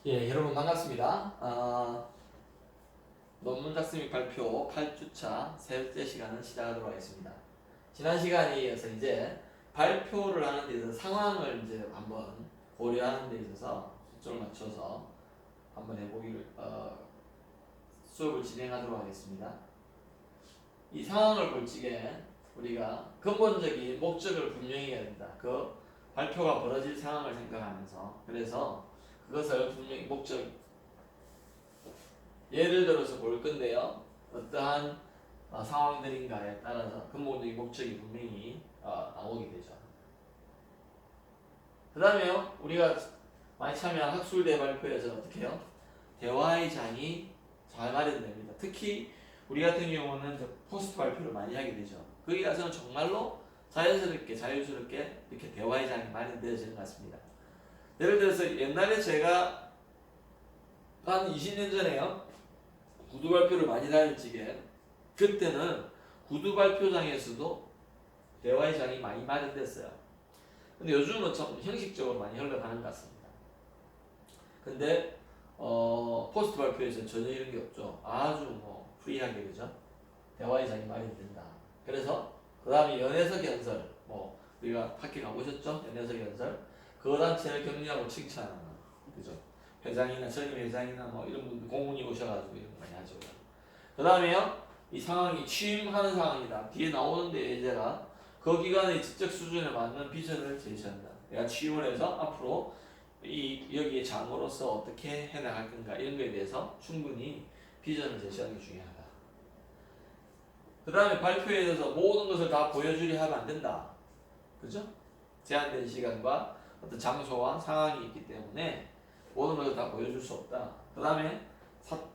예, 여러분 반갑습니다. 논문 작성 및 발표 8주차 세 번째 시간을 시작하도록 하겠습니다. 지난 시간에 이어서 이제 발표를 하는 데 있어서 상황을 이제 한번 고려하는 데 있어서 초점을 맞춰서 한번 해보기를 수업을 진행하도록 하겠습니다. 이 상황을 볼 적에 우리가 근본적인 목적을 분명히 해야 된다. 그 발표가 벌어질 상황을 생각하면서 그래서 그것을 분명히 목적 예를 들어서 볼 건데요. 어떠한 상황들인가에 따라서 근본적인 목적이 분명히 나오게 되죠. 그 다음에 우리가 많이 참여한 학술대 발표에서 어떻게 해요? 대화의 장이 잘 마련됩니다. 특히 우리 같은 경우는 포스트 발표를 많이 하게 되죠. 거기 가서는 정말로 자연스럽게 자유스럽게 이렇게 대화의 장이 마련되어지는 것 같습니다. 예를 들어서 옛날에 제가 한 20년 전에요. 구두 발표를 많이 다닐 적에 그때는 구두 발표장에서도 대화의 장이 많이 마련됐어요. 근데 요즘은 좀 형식적으로 많이 흘러가는 것 같습니다. 근데 포스트 발표에서는 전혀 이런 게 없죠. 아주 프리하게 그죠? 대화의 장이 마련된다. 그래서 그 다음에 연애석 연설 우리가 학교 가보셨죠? 연애석 연설 그 단체를 격려하고 칭찬하는 그죠? 회장이나 전임 회장이나 이런 분들 공문이 오셔가지고 이런 거 많이 하죠. 그 다음에요 이 상황이 취임하는 상황이다. 뒤에 나오는데 예제가 그 기관의 지적 수준에 맞는 비전을 제시한다. 내가 취임을 해서 앞으로 여기에 장으로서 어떻게 해나갈 건가 이런 거에 대해서 충분히 비전을 제시하는 게 중요하다. 그 다음에 발표에 대해서 모든 것을 다 보여주려 하면 안 된다. 그죠? 제한된 시간과 어떤 장소와 상황이 있기 때문에 모든 것을 다 보여줄 수 없다. 그 다음에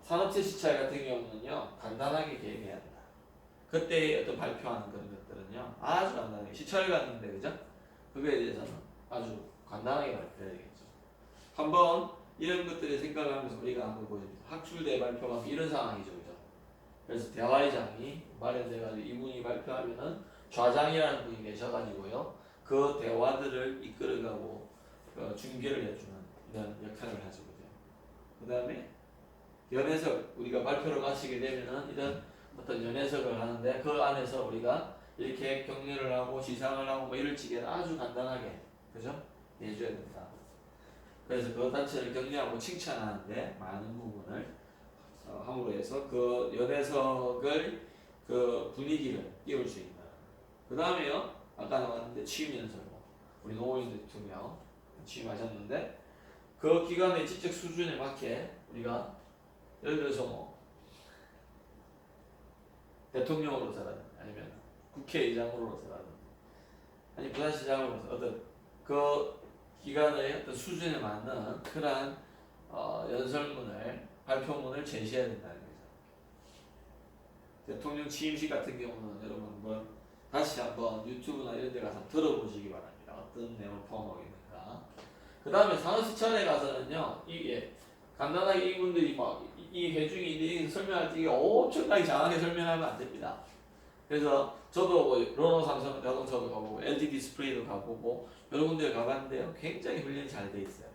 산업체 시찰 같은 경우는요 간단하게 계획해야 한다. 그때 어떤 발표하는 그런 것들은요 아주 간단하게 시찰 갔는데 그죠? 그거에 대해서는 아주 간단하게 발표해야 되겠죠. 한번 이런 것들을 생각하면서 우리가 한번 보여줍니다. 학술대 발표가 이런 상황이죠, 그죠? 그래서 대화의 장이 마련돼가지고 이분이 발표하면은 좌장이라는 분이 계셔가지고요 그 대화들을 이끌어가고 중계를 해주는 이런 역할을 하죠, 그죠? 그 다음에 연회석 우리가 발표를 마치게 되면은 이런 어떤 연회석을 하는데 그 안에서 우리가 이렇게 격려를 하고 시상을 하고 이럴 적에 아주 간단하게 그죠? 해줘야 된다. 그래서 그 단체를 격려하고 칭찬하는데 많은 부분을 함으로 해서 그 연회석을 그 분위기를 띄울 수 있는. 그 다음에요 아까 나왔는데 취임 연설 우리 노무현 대통령 취임하셨는데 그 기관의 지적 수준에 맞게 우리가 예를 들어서 대통령으로서라든지 아니면 국회의장으로서라든지 아니 부산시장으로서 어떤 그 기관의 어떤 수준에 맞는 그러한 연설문을 발표문을 제시해야 된다는 거죠. 대통령 취임식 같은 경우는 여러분 한번 다시 한번 유튜브나 이런 데 가서 들어보시기 바랍니다. 어떤 내용을 포함하고 있는가. 그 다음에 산업시찰에 가서는요 이게 간단하게 이분들이 이 회중이 설명할 때 이게 엄청나게 장하게 설명하면 안 됩니다. 그래서 저도 르노 삼성 자동차도 가보고 LG 디스플레이도 가보고 여러 군데 가봤는데요 굉장히 훈련이 잘 돼 있어요.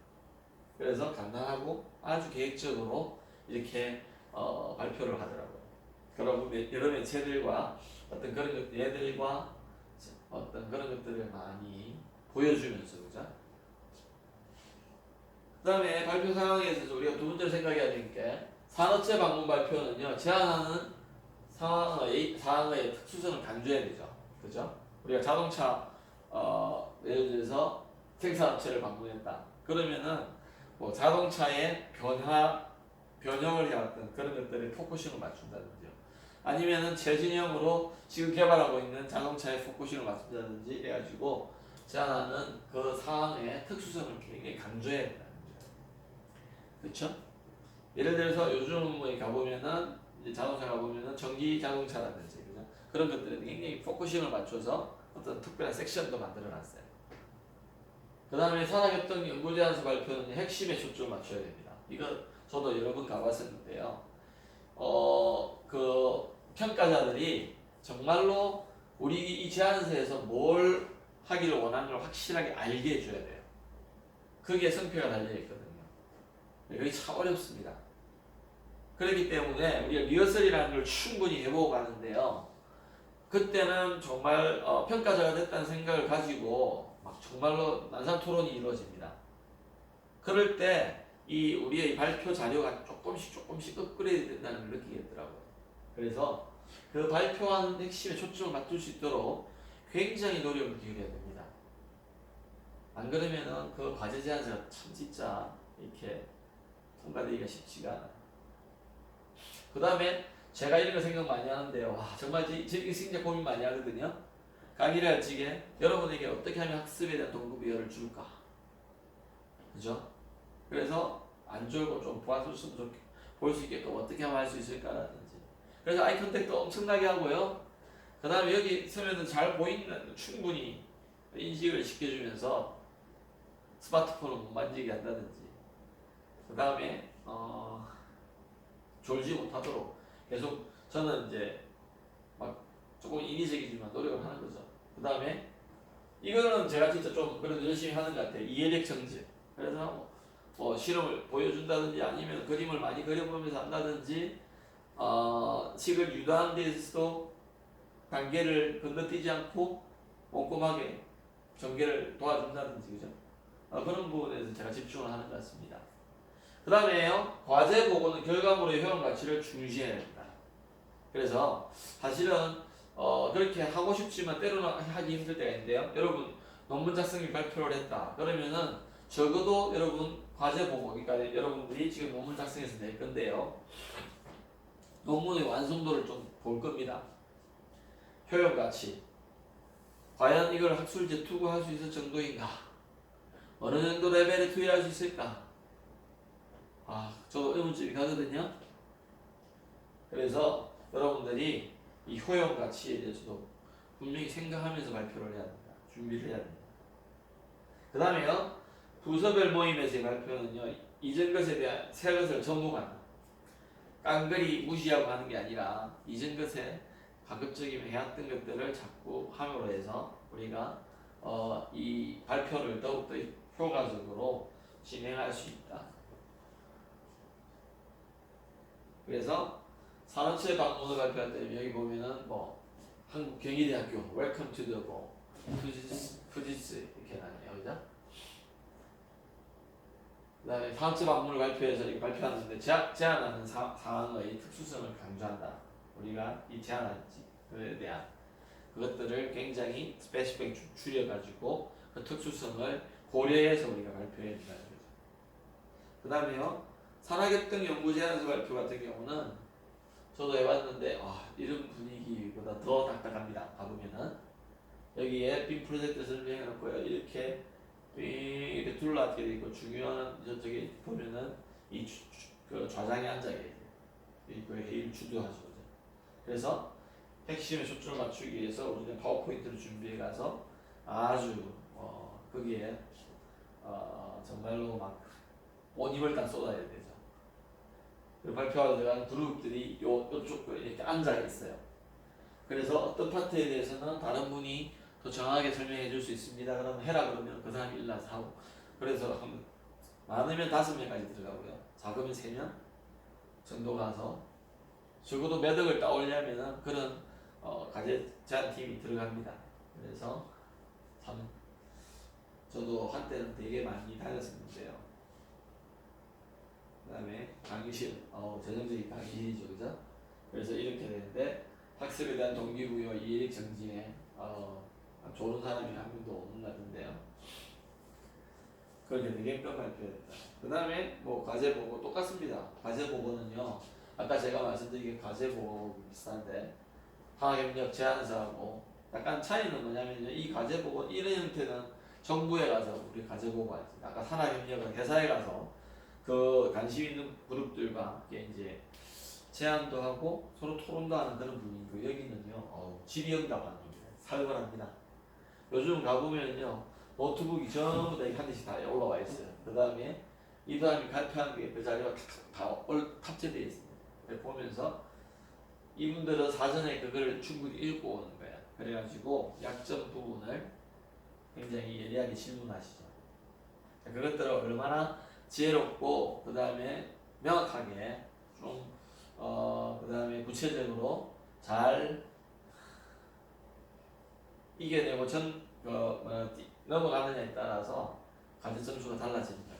그래서 간단하고 아주 계획적으로 이렇게 발표를 하더라고요. 그리고 여러 매체들과 어떤 그런 것 얘들과 어떤 그런 것들을 많이 보여주면서 그죠? 그 다음에 발표 상황에 있어서 우리가 두 번째로 생각해야 되는 게 산업체 방문 발표는요 제안하는 상황의 특수성을 강조해야 되죠. 그죠? 우리가 자동차 예를 들어서 생산업체를 방문했다. 그러면은 자동차의 변형을 해왔던 그런 것들에 포커싱을 맞춘다든지요. 아니면은 최진형으로 지금 개발하고 있는 자동차에 포커싱을 맞춘다든지 해가지고 제안하는 그 상황의 특수성을 굉장히 강조해야 된다는 거죠. 그렇죠? 예를 들어서 요즘 가보면은 이제 자동차 가보면은 전기 자동차라든지 그죠? 그런 것들에 굉장히 포커싱을 맞춰서 어떤 특별한 섹션도 만들어놨어요. 그 다음에 산학협동 연구제안서 발표는 핵심에 초점을 맞춰야 됩니다. 이거 저도 여러 번 가봤었는데요. 그 평가자들이 정말로 우리 이 제안서에서 뭘 하기를 원하는 걸 확실하게 알게 해줘야 돼요. 그게 성패가 달려있거든요. 여기 참 어렵습니다. 그렇기 때문에 우리가 리허설이라는 걸 충분히 해보고 가는데요. 그때는 정말 평가자가 됐다는 생각을 가지고 막 정말로 난상 토론이 이루어집니다. 그럴 때 이 우리의 발표 자료가 조금씩 업그레이드 된다는 걸 느끼겠더라고요. 그래서 그 발표하는 핵심에 초점을 맞출 수 있도록 굉장히 노력을 기울여야 됩니다. 안 그러면은 그 과제 제안서가 참 진짜 이렇게 통과되기가 쉽지가 않아요. 그 다음에 제가 이런 거 생각 많이 하는데요. 와, 정말 이거 진짜 고민 많이 하거든요. 강의를 할 적에 여러분에게 어떻게 하면 학습에 대한 동기부여를 줄까? 그죠? 그래서 안 졸고 좀 보았으면 볼 수 있게끔 어떻게 하면 할 수 있을까라든지. 그래서 아이 컨택도 엄청나게 하고요. 그 다음에 여기 서면은 잘 보이는 충분히 인식을 시켜주면서 스마트폰을 못 만지게 한다든지. 그 다음에 졸지 못하도록 계속 저는 이제 막 조금 인위적이지만 노력을 하는 거죠. 그 다음에 이거는 제가 진짜 좀 그래도 열심히 하는 것 같아요. 이해력 정지. 그래서 뭐 실험을 보여준다든지 아니면 그림을 많이 그려보면서 한다든지 식을 유도하는 데 있어서도 단계를 건너뛰지 않고 꼼꼼하게 전개를 도와준다든지 그죠? 그런 부분에서 제가 집중을 하는 것 같습니다. 그 다음에요, 과제 보고는 결과물의 효용 가치를 중시해야 됩니다. 그래서 사실은 그렇게 하고 싶지만 때로는 하기 힘들 때가 있는데요. 여러분 논문 작성일 발표를 했다. 그러면은 적어도 여러분 과제 보고, 그러니까 여러분들이 지금 논문 작성해서 낼 건데요. 논문의 완성도를 좀 볼 겁니다. 효용 가치. 과연 이걸 학술제 투구할 수 있을 정도인가? 어느 정도 레벨에 투여할 수 있을까? 저도 의문점이 가거든요. 그래서 여러분들이 이 효용 가치에 대해서도 분명히 생각하면서 발표를 해야 됩니다. 준비를 해야 됩니다. 그 다음에요, 부서별 모임에서의 발표는요, 이전 것에 대한 새 것을 전무한다. 깡그리 무시하고 하는 게 아니라 이전 것에 가급적이면 해왔던 것들을 자꾸 함으로 해서 우리가 이 발표를 더욱더 효과적으로 진행할 수 있다. 그래서 산업체 방문을 발표할 때 여기 보면은 뭐 한국 경희대학교 웰컴 투 더 뭐 푸지스 이렇게 나네요, 그죠? 그다음에 산업체 방문을 발표해서 이렇게 발표하는데 제안하는 사항의 특수성을 강조한다. 우리가 이 제안한 것에 대한 그것들을 굉장히 스페시픽 줄여가지고 그 특수성을 고려해서 우리가 발표해야 된다는 거죠. 그 다음에요, 산학협동 연구제안서 발표 같은 경우는 저도 해봤는데 이런 분위기보다 더 딱딱합니다. 가보면은 여기에 빔 프로젝트 설명해놓고요, 이렇게 둘러앉게 돼 있고 중요한 저쪽에 보면은 그 좌장에 앉아 계세요. 그 회의를 주도하시거든요. 그래서 핵심에 초점을 맞추기 위해서 우리는 파워포인트를 준비해 가서 아주 거기에 정말로 막 온 힘을 다 쏟아야 되죠. 그리고 발표하러 들어가는 그룹들이 요쪽 이렇게 앉아 있어요. 그래서 어떤 파트에 대해서는 다른 분이 더 정확하게 설명해 줄 수 있습니다. 그러면 해라 그러면 그 사람이 일어나서 하고, 그래서 많으면 5명까지 들어가고요. 작으면 3명 정도 가서 적어도 몇 억을 따오려면은 그런 과제 제안팀이 들어갑니다. 그래서 참 저도 한때는 되게 많이 다녔었는데요. 그 다음에 강의실, 전형적인 강의실이죠, 그죠? 그래서 이렇게 되는데 학습에 대한 동기부여, 이해력 정진에 좋은 사람이 한 명도 없는 것 같은데요. 그렇게 되게끔 발표했다. 그 다음에 뭐 과제 보고 똑같습니다. 과제 보고는요, 아까 제가 말씀드린 게 과제 보고 비슷한데 학업협력 제안서하고 약간 차이는 뭐냐면요, 이 과제 보고 이런 형태는 정부에 가서 우리 과제 보고 하지. 아까 산학협력은 회사에 가서 그 관심 있는 그룹들과 이제 제안도 하고 서로 토론도 하는 그런 분위기고, 여기는요 질의응답하는 겁니다. 살벌합니다. 요즘 가보면요 노트북이 전부 다 한 대씩 다 올라와 있어요. 그 다음에 이 사람이 발표하는 게 그 자료가 다 탑재되어 있습니다. 보면서 이분들은 사전에 그걸 충분히 읽고 오는 거예요. 그래가지고 약점 부분을 굉장히 예리하게 질문하시죠. 그것들을 얼마나 지혜롭고 그 다음에 명확하게 좀 그 다음에 구체적으로 잘 이겨내고 넘어가느냐에 따라서 가제 점수가 달라집니다.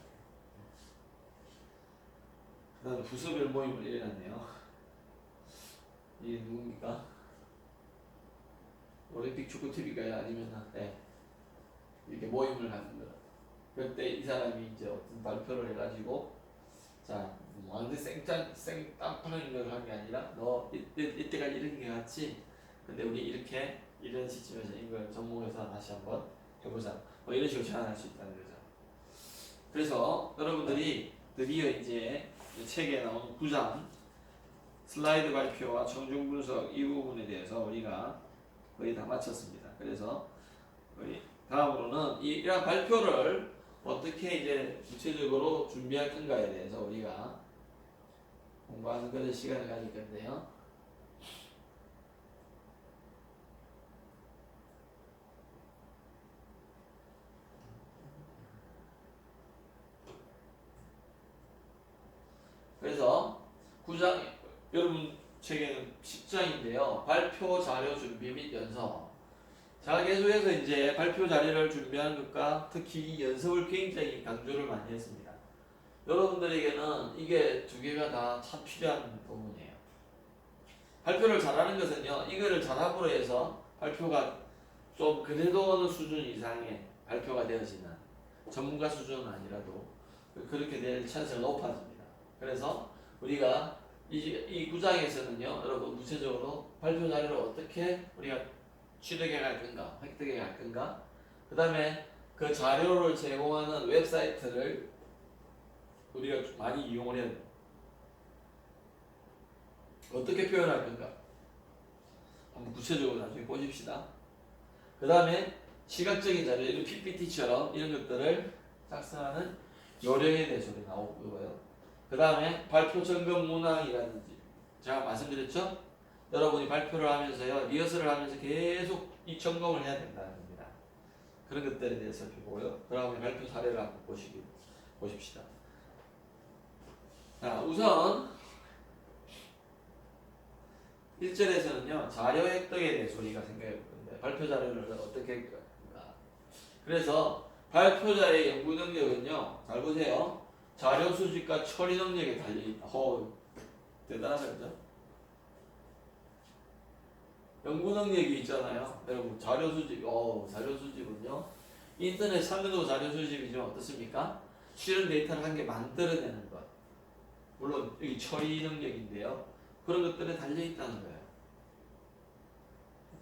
그 다음에 부서별 모임을 일어났네요. 이게 누굽니까? 올림픽 축구팀일까요? 아니면 이렇게 모임을 갖는 거. 그때 이 사람이 이제 어떤 발표를 해가지고 자 완전 생땅파는 걸 한 게 아니라 너 이때까지 이렇게 해왔지? 근데 우리 이렇게 이런 시점에서 이걸 접목해서 다시 한번 해보자. 뭐 이런 식으로 제안할 수 있다는 거죠. 그래서 여러분들이 드디어 이제 책에 나온 9장 슬라이드 발표와 청중 분석 이 부분에 대해서 우리가 거의 다 마쳤습니다. 그래서 우리 다음으로는 이러한 발표를 어떻게 이제 구체적으로 준비할 건가에 대해서 우리가 공부하는 그런 시간을 가질 건데요. 그래서 9장 여러분 책에는 10장인데요. 발표 자료 준비 및 연습. 자, 계속해서 이제 발표 자료를 준비하는 것과 특히 연습을 굉장히 강조를 많이 했습니다. 여러분들에게는 이게 두 개가 다 참 필요한 부분이에요. 발표를 잘하는 것은요, 이거를 잘함으로 해서 발표가 좀 그래도 어느 수준 이상의 발표가 되어지는 전문가 수준은 아니라도 그렇게 될 찬스가 높아집니다. 그래서 우리가 이 구장에서는요, 여러분 구체적으로 발표 자료를 어떻게 우리가 취득해 갈 건가, 획득해 갈 건가, 그 다음에 그 자료를 제공하는 웹사이트를 우리가 많이 이용을 해야 돼요. 어떻게 표현할 건가? 한번 구체적으로 나중에 보십시다. 그 다음에 시각적인 자료, 이런 PPT처럼 이런 것들을 작성하는 요령에 대해서 나오고요. 그 다음에 발표 점검 문항이라든지 제가 말씀드렸죠? 여러분이 발표를 하면서요, 리허설을 하면서 계속 이 점검을 해야 된다는 겁니다. 그런 것들에 대해서 살펴보고요. 그 다음에 발표 사례를 한번 보십시다. 자, 우선 1절에서는요, 자료 획득에 대해서 우리가 생각해 볼 건데, 발표 자료를 어떻게 획득할까? 그래서 발표자의 연구 능력은요, 잘 보세요. 자료 수집과 처리 능력에 달려있다. 대단하다, 그죠? 연구 능력이 있잖아요. 여러분, 자료 수집은요, 인터넷 찾는 자료 수집이지만 어떻습니까? 실은 데이터를 한 개 만들어내는 것. 물론, 여기 처리 능력인데요. 그런 것들에 달려있다는 거예요.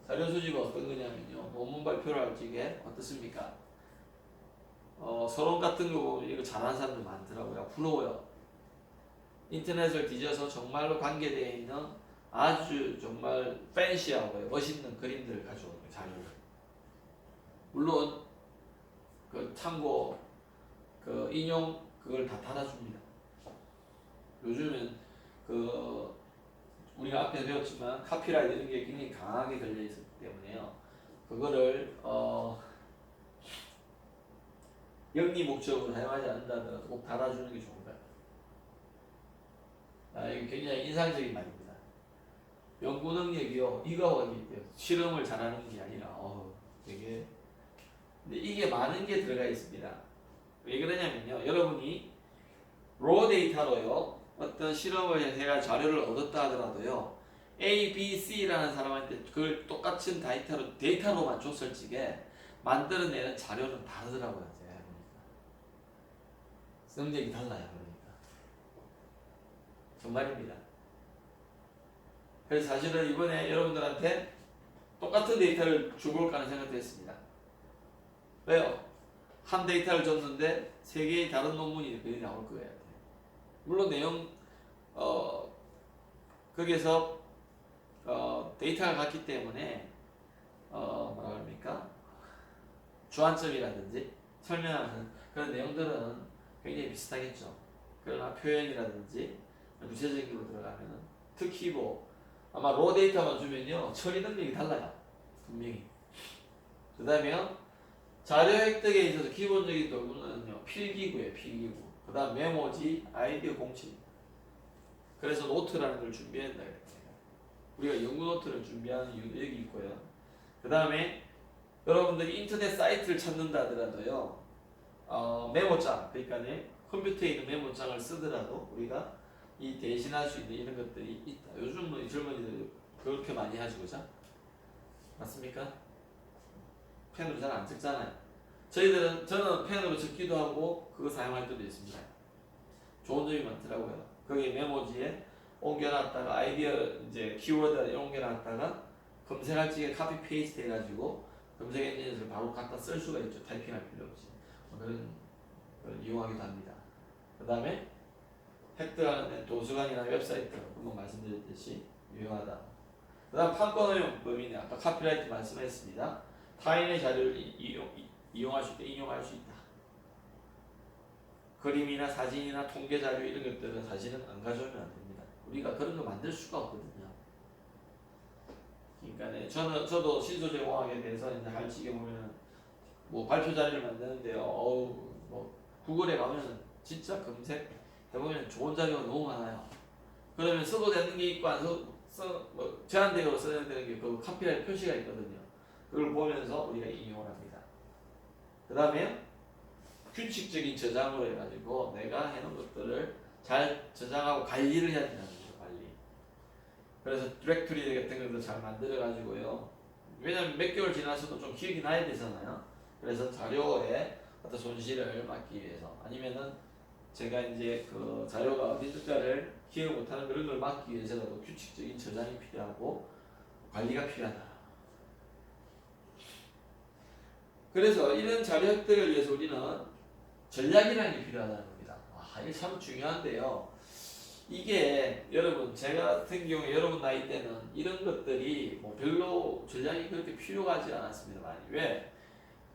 자료 수집은 어떤 거냐면요. 논문 발표를 할 적에 어떻습니까? 서론 같은 거 보면 이거 잘하는 사람들 많더라고요. 부러워요. 인터넷을 뒤져서 정말로 관계되어 있는 아주 정말 팬시하고 멋있는 그림들을 가져오는 거예요. 자료를. 물론 그 참고 그 인용 그걸 다 달아줍니다. 요즘은 그 우리가 앞에 배웠지만 카피라이트 이런 게 굉장히 강하게 걸려 있었기 때문에요. 그거를 영리 목적으로 사용하지 않는다면 꼭 달아주는 게 좋은 거예요. 이게 굉장히 인상적인 말입니다. 연구 능력이요, 이거하기 때문에 실험을 잘하는 게 아니라 되게 근데 이게 많은 게 들어가 있습니다. 왜 그러냐면요, 여러분이 로 데이터로요 어떤 실험을 해가 자료를 얻었다 하더라도요, A, B, C라는 사람한테 그걸 똑같은 데이터로만 줬을 적에 만들어내는 자료는 다르더라고요. 제가 보니까 성적이 달라요. 그러니까 정말입니다. 그래서 사실은 이번에 여러분들한테 똑같은 데이터를 줘볼까 하는 생각도 했습니다. 왜요? 한 데이터를 줬는데 세 개의 다른 논문이 거의 나올 거예요. 물론 내용 거기에서 데이터가 같기 때문에 뭐라 그럽니까? 주안점이라든지 설명하는 그런 내용들은 굉장히 비슷하겠죠. 그러나 표현이라든지 구체적으로 들어가면 특히 아마 로 데이터만 주면요, 처리 능력이 달라요. 분명히. 그 다음에 자료 획득에 있어서 기본적인 도구는요, 필기구예요. 필기구. 그 다음 메모지, 아이디어 공책. 그래서 노트라는 걸 준비한다. 우리가 연구 노트를 준비하는 이유도 여기 있고요. 그 다음에 여러분들이 인터넷 사이트를 찾는다 하더라도요. 메모장, 그러니까 컴퓨터에 있는 메모장을 쓰더라도 우리가 이 대신할 수 있는 이런 것들이 있다. 요즘 뭐 젊은이들 그렇게 많이 하죠, 그죠? 맞습니까? 펜으로 잘 안 적잖아요. 저는 펜으로 적기도 하고 그거 사용할 때도 있습니다. 좋은 점이 많더라고요. 거기 메모지에 옮겨놨다가 아이디어 이제 키워드 옮겨놨다가 검색할 적에 카피 페이스트 해가지고 검색 엔진에서 바로 갖다 쓸 수가 있죠. 타이핑할 필요 없이. 그런 걸 이용하기도 합니다. 그 다음에 획득하는 도서관이나 웹사이트 한번 말씀드렸듯이 유용하다. 그 다음 판권 허용 범위는 아까 카피라이트 말씀했습니다. 타인의 자료를 이용할 수 있다, 인용할 수 있다. 그림이나 사진이나 통계 자료 이런 것들은 사실은 안 가져오면 안 됩니다. 우리가 그런 거 만들 수가 없거든요. 그러니까 저도 신소재공학에 대해서 이제 할지게 보면 뭐 발표 자료를 만드는데요. 뭐 구글에 가면 진짜 검색 해보면 좋은 자료가 너무 많아요. 그러면 써도 되는 게 있고 안 뭐 제한되고 써야 되는 게 그 카피라이트 표시가 있거든요. 그걸 보면서 우리가 인용을 합니다. 그 다음에 규칙적인 저장으로 해가지고 내가 해놓은 것들을 잘 저장하고 관리를 해야 된다는 거죠. 관리. 그래서 디렉토리 같은 것도 잘 만들어가지고요. 왜냐면 몇 개월 지나서도 좀 기억이 나야 되잖아요. 그래서 자료에 어떤 손실을 막기 위해서 아니면은 제가 이제 그 자료가 어디까를 기억 못하는 그런 걸 막기 위해서라도 규칙적인 저장이 필요하고 관리가 필요하다. 그래서 이런 자료 획득을 위해서 우리는 전략이라는 게 필요하다는 겁니다. 이게 참 중요한데요. 이게 여러분 제가 같은 경우에 여러분 나이 때는 이런 것들이 뭐 별로 전략이 그렇게 필요가 하지 않았습니다. 많이. 왜?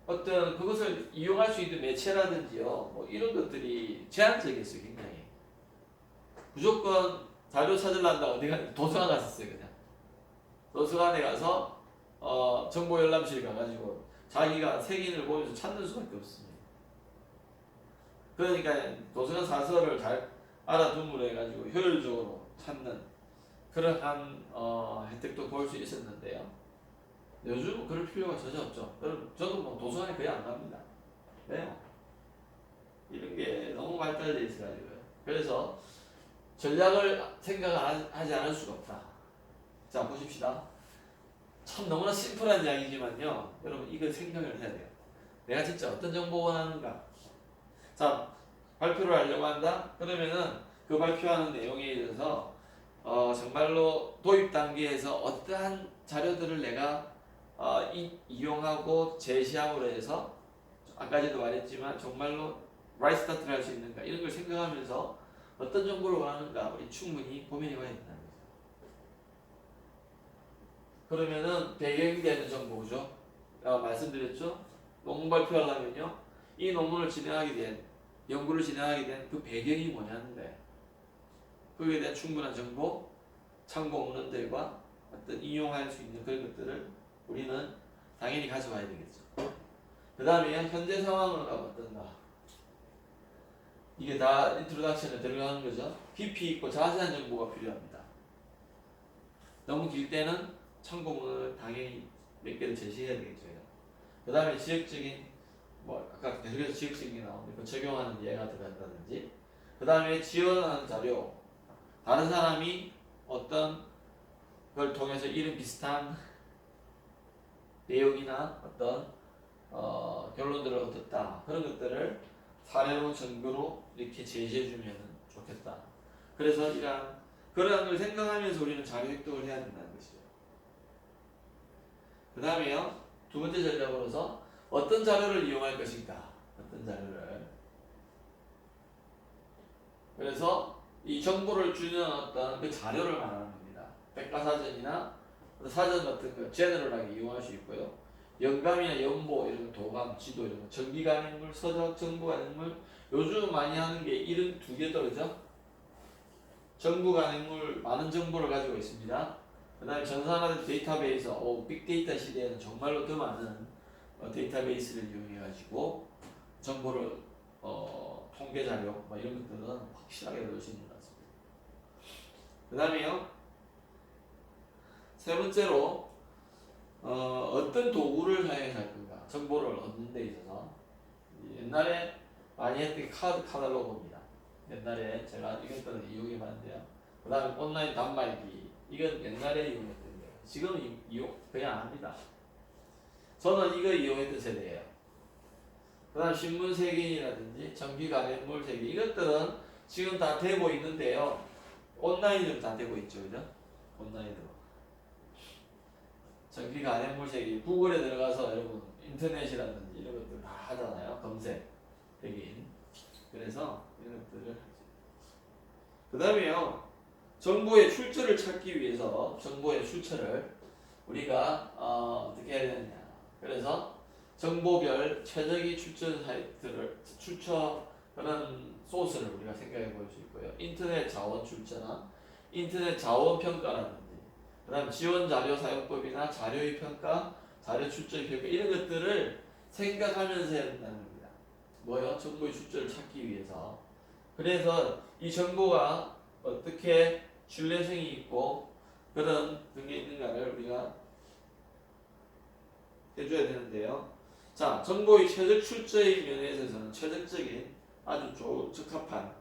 어떤 그것을 이용할 수 있는 매체라든지요. 뭐 이런 것들이 제한적이었어요. 굉장히. 무조건 자료 찾으려다 어디가 도서관 갔었어요. 그냥. 도서관에 가서 정보 열람실 가가지고 자기가 색인을 보면서 찾는 수밖에 없습니다. 그러니까 도서관 사설을 잘 알아둠으로 해가지고 효율적으로 찾는 그러한 혜택도 볼 수 있었는데요. 요즘은 그럴 필요가 전혀 없죠. 저도 뭐 도서관에 거의 안 갑니다. 왜요? 이런 게 너무 발달되어 있어가지고요. 그래서 전략을 생각하지 않을 수가 없다. 자, 보십시다. 참 너무나 심플한 이야기지만요. 여러분 이걸 생각을 해야 돼요. 내가 진짜 어떤 정보 원하는가? 자, 발표를 하려고 한다? 그러면은 그 발표하는 내용에 대해서 정말로 도입 단계에서 어떠한 자료들을 내가 이용하고 제시함으로 해서 아까도 말했지만 정말로 라이트 스타트를 할 수 있는가 이런 걸 생각하면서 어떤 정보를 원하는가 우리 충분히 고민해 봐야 된다는 거죠. 그러면은 배경이 되는 정보죠. 말씀드렸죠. 논문 발표하려면요. 이 논문을 진행하게 된 연구를 진행하게 된 그 배경이 뭐냐는데 거기에 대한 충분한 정보, 참고 문헌들과 어떤 인용할 수 있는 그런 것들을 우리는 당연히 가져와야 되겠죠. 그 다음에 현재 상황을 어떤가? 이게 다 인트로덕션에 들어가는 거죠. 깊이 있고 자세한 정보가 필요합니다. 너무 길 때는 참고문을 당연히 몇 개를 제시해야 되겠죠. 그 다음에 지역적인 뭐 아까 계속해서 지역적인 게 나오는데 그 적용하는 예가 들어간다든지 그 다음에 지원하는 자료 다른 사람이 어떤 걸 통해서 이런 비슷한 내용이나 어떤 결론들을 얻었다 그런 것들을 사례로 증거로 이렇게 제시해주면 좋겠다. 그래서 그러한 걸 생각하면서 우리는 자료 획득을 해야 된다는 것이죠. 그 다음에요 두 번째 전략으로서 어떤 자료를 이용할 것인가 어떤 자료를 그래서 이 정보를 주는 어떤 그 자료를 말하는 겁니다. 백과사전이나 사전 같은 거 제너럴하게 이용할 수 있고요. 영감이나 연보 이런 거 도감, 지도 이런 거 정기 간행물, 서적, 정부 간행물 요즘 많이 하는 게 이런 두 개 떨어져. 정부 간행물 많은 정보를 가지고 있습니다. 그 다음에 전산화된 데이터베이스, 빅데이터 시대에는 정말로 더 많은 데이터베이스를 이용해 가지고 정보를 통계 자료 뭐 이런 것들은 확실하게 넣을 수 있는 것 같습니다. 그 다음에요. 세 번째로 어떤 도구를 사용해서 할 건가 정보를 얻는 데 있어서 옛날에 많이 했던 게 카탈로그입니다. 옛날에 제가 이것들은 이용해봤는데요. 그 다음에 온라인 단말기 이건 옛날에 이용했던 거예요. 지금 이용 그냥 안 합니다. 저는 이거 이용했던 세대예요. 그 다음 신문 세계인이라든지 전기 가맹물 세계 이것들은 지금 다 되고 있는데요. 온라인으로 다 되고 있죠. 그죠? 온라인으로. 전기 가맹물 세계 구글에 들어가서 여러분 인터넷이라든지 이런 것들 다 하잖아요. 검색 백인. 그래서 이런 것들을 하죠. 그 다음에요. 정보의 출처를 찾기 위해서 정보의 출처를 우리가 어떻게 해야 되느냐. 그래서 정보별 최적의 출처 사이트를 출처 그런 소스를 우리가 생각해 볼 수 있고요. 인터넷 자원 출처나 인터넷 자원 평가라든지 그다음 지원 자료 사용법이나 자료의 평가, 자료 출처의 평가 이런 것들을 생각하면서 해야 된다는 겁니다. 뭐요? 정보의 출처를 찾기 위해서. 그래서 이 정보가 어떻게 신뢰성이 있고 그런 게 있는가를 우리가 해줘야 되는데요. 자, 정보의 최적 출처의 면에 있어서는 최적적인 아주 적합한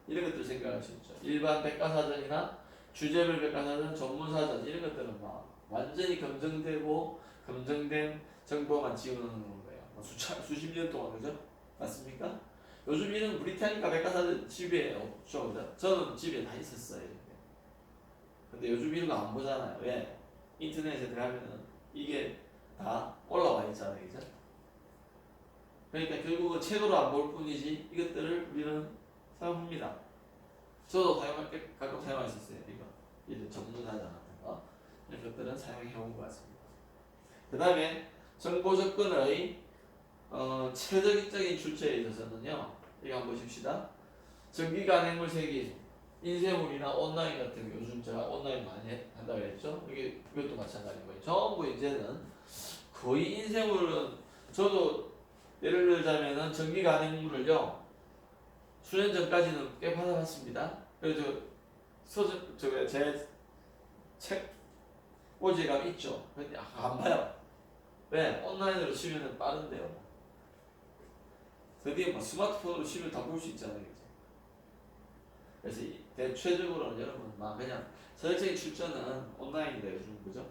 이런 것들 생각할 수 있죠. 일반 백과사전이나 주제별 백과사전, 전문사전 이런 것들은 막 완전히 검증되고 검증된 정보만 지원하는 거예요. 수십 년 동안 그죠? 맞습니까? 요즘 이런 브리타니카 백과사전 집에 없죠, 그죠? 저는 집에 다 있었어요. 근데 요즘 이런 거 안 보잖아요. 왜? 인터넷에 들어가면은 이게 다 올라와 있잖아요, 그죠? 그러니까 결국은 책으로 안 볼 뿐이지 이것들을 우리는 사용합니다. 저도 사용할 때 가끔 사용했었어요. 이거 이런 전문사전 같은 거 이런 것들은 사용해 온 것 같습니다. 그 다음에 정보 접근의 최적적인 출처에 있어서는요. 이거 한번 보십시다. 전기 간행물 세계 인쇄물이나 온라인 같은 거 요즘 제가 온라인 많이 한다고 했죠. 이것도 마찬가지인 거예요. 전부 이제는 거의 인쇄물은 저도 예를 들자면은 전기 간행물을요. 수년 전까지는 꽤 받아봤습니다. 그래서 제 책 오지감 있죠. 근데 안 봐요. 왜? 온라인으로 치면은 빠른데요. 드디어 뭐 스마트폰으로 치면 다 볼 수 있잖아요. 그래서 대체적으로는 여러분 막 그냥 전체적인 출처는 온라인인데 요즘 그죠?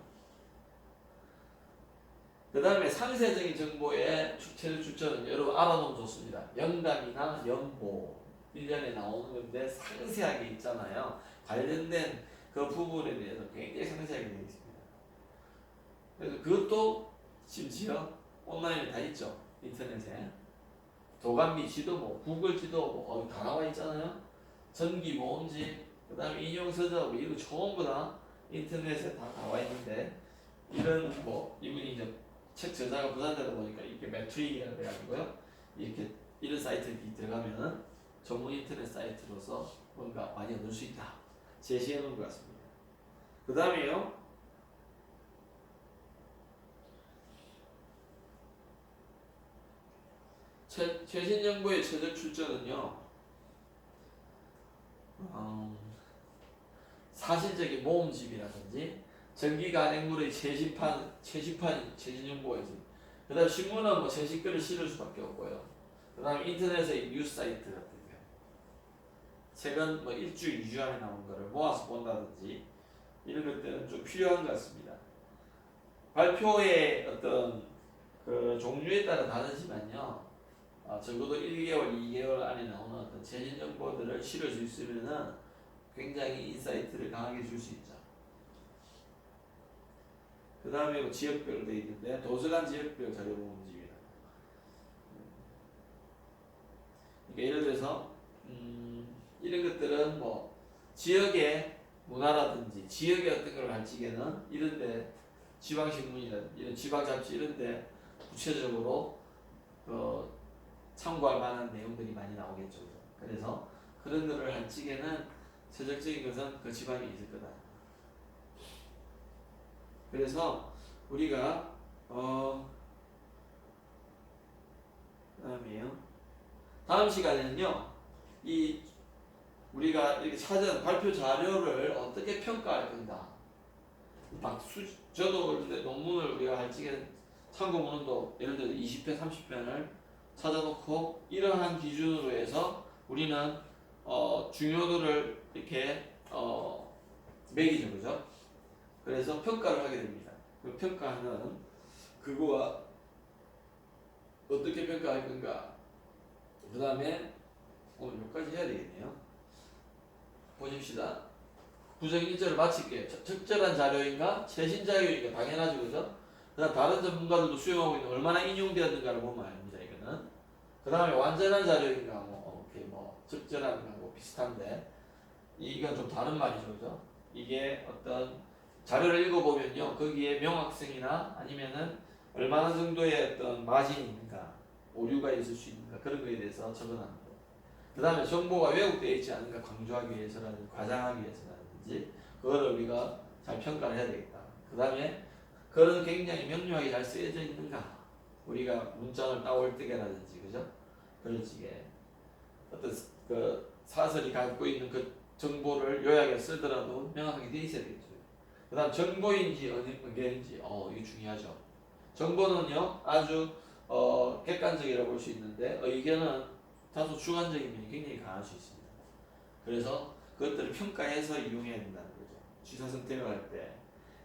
그 다음에 상세적인 정보의 최적 출처는 여러분 알아놓으면 좋습니다. 연감이나 연보 1년에 나오는 건데 상세하게 있잖아요. 관련된 그 부분에 대해서 굉장히 상세하게 되어 있습니다. 그래서 그것도 심지어 온라인에 다 있죠. 인터넷에. 도감미 지도 뭐 구글 지도 뭐 다 나와 있잖아요. 전기 모음집 그 다음에 인용서적 뭐 이런 거 전부 다 인터넷에 다 나와 있는데 이런 뭐 이분이 이제 책 저자가 부산되다 보니까 이렇게 매트릭이라 그래가지고요. 이렇게 이런 사이트에 들어가면은 전문 인터넷 사이트로서 뭔가 많이 얻을 수 있다. 제시해 놓은 것 같습니다. 그 다음에요. 최신 정보의 최적 출처는요. 사실적인 모음집이라든지 전기 간행물의 최신 정보가 있습니다. 그 다음 신문은 뭐 최신 글을 실을 수밖에 없고요. 그 다음 인터넷의 뉴스 사이트 같은 거 최근 뭐 일주일, 2주 안에 나온 거를 모아서 본다든지 이런 것들은 좀 필요한 것 같습니다. 발표의 어떤 그 종류에 따라 다르지만요. 적어도 1개월, 2개월 안에 나오는 어떤 최신 정보들을 실을 수 있으면은 굉장히 인사이트를 강하게 줄 수 있죠. 그 다음에 뭐 지역별로 되어 있는데 도서관 지역별 자료 모음집이다. 그러니까 예를 들어서 이런 것들은 뭐 지역의 문화라든지 지역의 어떤 걸 가르치기에는 이런데 지방신문이라든지 이런 지방잡지 이런데 구체적으로 참고할 만한 내용들이 많이 나오겠죠. 그래서 그런 거를 가르치기에는 최적적인 것은 그 지방에 있을 거다. 그래서 우리가 그다음에요. 다음 시간에는요. 이 우리가 이렇게 찾은 발표 자료를 어떻게 평가할 건가. 저도 근데 논문을 우리가 할 적에 참고문헌도 예를 들어 20편, 30편을 찾아놓고 이러한 기준으로 해서 우리는 중요도를 이렇게 매기죠, 그죠? 그래서 평가를 하게 됩니다. 그 평가는 그거와 어떻게 평가할 건가. 그 다음에 오늘 여기까지 해야 되겠네요. 보십시다. 구정 1절을 마칠게요. 적절한 자료인가? 최신 자료인가? 당연하죠, 그죠? 그 다음 다른 전문가들도 수용하고 있는 얼마나 인용되었는가를 보면 압니다, 이거는. 그 다음에 완전한 자료인가? 적절한가? 비슷한데. 이건 좀 다른 말이죠, 그죠? 이게 어떤 자료를 읽어보면요, 거기에 명확성이나 아니면은 얼마나 정도의 어떤 마진이 있는가, 오류가 있을 수 있는가, 그런 거에 대해서 적어놨는 거예요. 그 다음에 정보가 왜곡되어 있지 않은가 강조하기 위해서라든지, 과장하기 위해서라든지, 그거를 우리가 잘 평가를 해야 되겠다. 그 다음에 그런 굉장히 명료하게 잘 쓰여져 있는가, 우리가 문장을 따올 때라든지, 그죠? 그런 식의 어떤 그 사설이 갖고 있는 그 정보를 요약에 쓰더라도 명확하게 되어 있어야 되겠죠. 그 다음 정보인지 의견인지 이게 중요하죠. 정보는요 아주 객관적이라고 볼 수 있는데 의견은 다소 주관적인 면이 굉장히 강할 수 있습니다. 그래서 그것들을 평가해서 이용해야 된다는 거죠. 취사 선택을 할 때.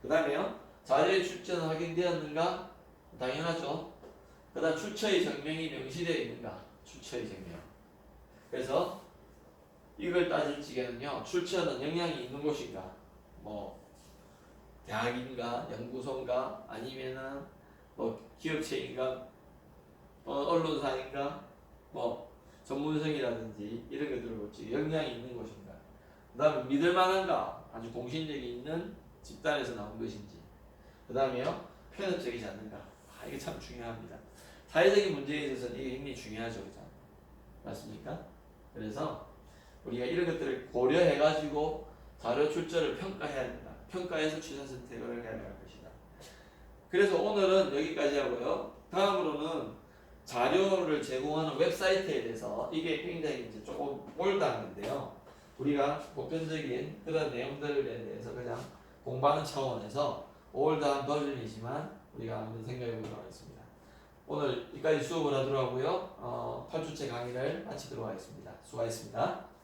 그 다음에요 자료의 출처는 확인되었는가? 당연하죠. 그 다음 출처의 증명이 명시되어 있는가? 출처의 증명. 그래서 이걸 따질 적에는요 출처는 영향이 있는 곳인가, 대학인가, 연구소인가, 아니면은 기업체인가, 언론사인가, 전문성이라든지 이런 것들을 볼지 영향이 있는 곳인가. 그 다음에 믿을만한가, 아주 공신력이 있는 집단에서 나온 것인지. 그 다음에요 편협적이지 않는가. 이게 참 중요합니다. 사회적인 문제에 있어서는 이게 굉장히 중요하죠, 그죠? 맞습니까? 그래서 우리가 이런 것들을 고려해가지고 자료 출처를 평가해야 된다. 평가해서 취사 선택을 해야 할 것이다. 그래서 오늘은 여기까지 하고요. 다음으로는 자료를 제공하는 웹사이트에 대해서 이게 굉장히 이제 조금 올드한 건데요. 우리가 보편적인 그런 내용들에 대해서 그냥 공부하는 차원에서 올드한 버전이지만 우리가 한번 생각해 보도록 하겠습니다. 오늘 여기까지 수업을 하도록 하고요. 8주째 강의를 마치도록 하겠습니다. 수고하셨습니다.